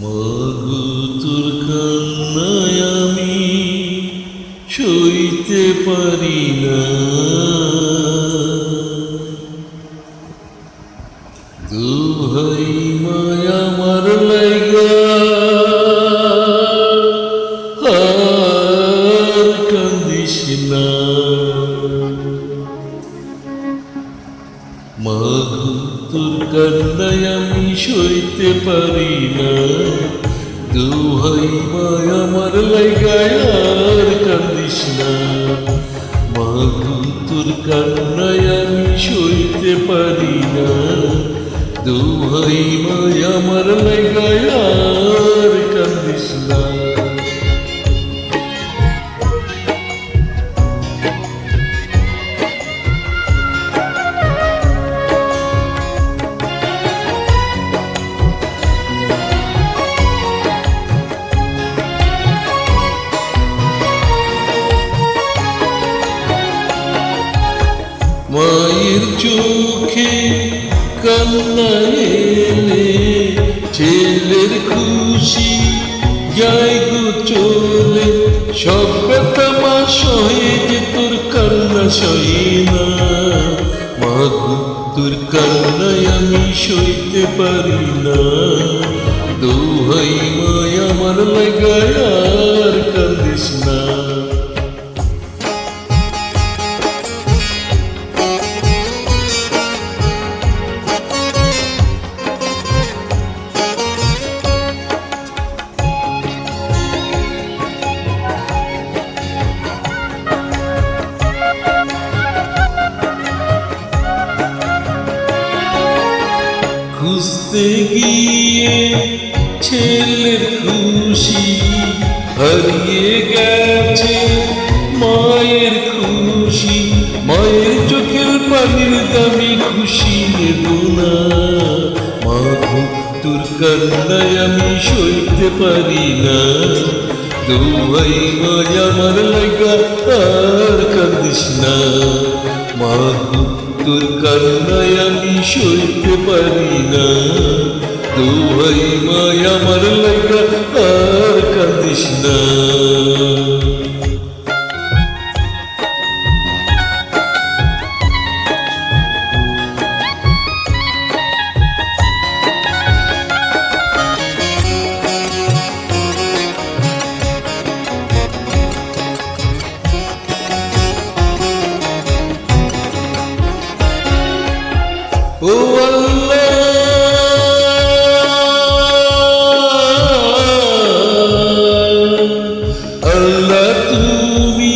মাগো তোর কান্নায় আমি সইতে পারি না, দোহাই মায়া আমার লাইগা আর কান্দিস না। মাগো তোর কান্নায় আমি সইতে পারি না, দোহাই মায়া আমার লাইগা আর কান্দিস না। মাগো তোর কান্নায় আমি সইতে পারি না, দোহাই মায়া আমার লাইগা আর কান্দিস না। মায়ের চোখে কান্না এলে ছেলের খুশি যায় গো চলে, সব ব্যথা মা সহে যে তোর কান্না সহে না। মাগো তোর কান্নায় আমি সইতে পারি না, দোহাই মায়া আমার লাগা আর কান্দিস না। খুঁজতে গিয়ে ছেলের খুশি হারিয়ে গেছে মায়ের খুশি, মায়ের চোখের পানির দামি খুশি নেব না। মাগো তোর কান্নায় আমি সইতে পারি না, দোহাই মায়া আমার লাগা আর কান্দিস না। মাগো তোর কান্নায় আমি সইতে পারি না, দোহাই মায়া আমার লাগা আর কান্দিস না। ও আল্লাহ তুমি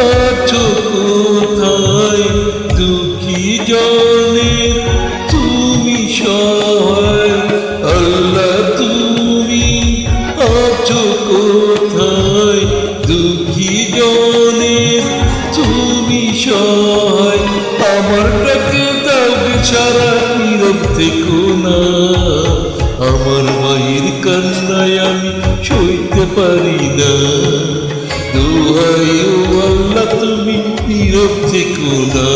আছো কোথায়, দুঃখী জনের তুমি সহায়। আল্লাহ তুমি আছো কোথায়, দুঃখী জনের তুমি সহায়। আমার ডাকে সারা নীরব থেকো না, আমার মায়ের কান্নায় আমি সইতে পারি না, দোহাই ও আল্লাহ তুমি নীরব থেকো না।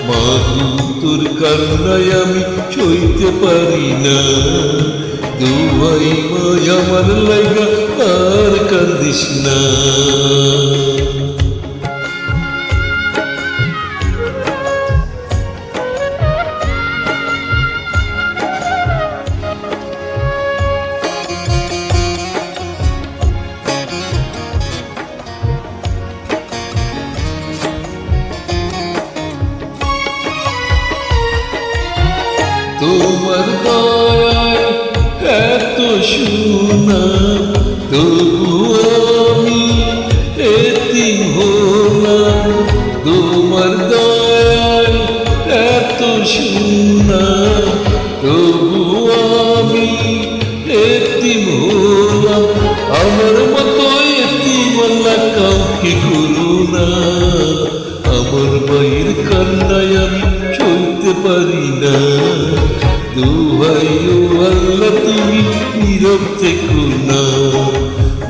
মাগো তোর কান্নায় আমি সইতে পারি না, দোহাই মায়া আমার লাগা আর কান্দিস না। তোমার দয়ায় এত সোনা, তবু আমি এতিম হলাম। তোমার দয়ায় এত সোনা, তবু আমি এতিম হলাম। আমার মতো এতিম আল্লাহ কাউকে করো না, আমার মায়ের কান্নায় আমি সইতে পারি না, দোহাই ও আল্লাহ তুমি নীরব থেকো না।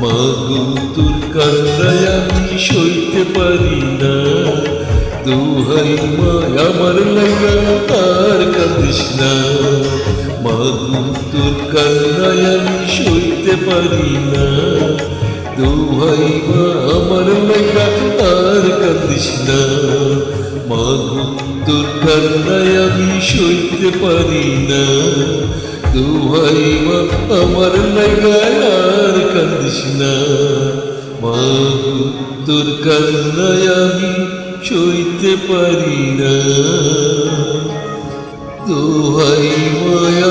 মাগো তোর কান্নায় আমি সইতে পারি না, দোহাই মায়া আমার লাগা আর কাঁদিস না। মাগো তোর কান্নায় আমি সইতে পারি না, দোহাই মা আমার লাগা আর কান্দিস না, মাগো তোর কান্নায় আমি সইতে পারি না, দোহাই মা আমার লাগা আর কান্দিস না, মাগো তোর কান্নায় আমি সইতে পারি না, দোহাই মায়া।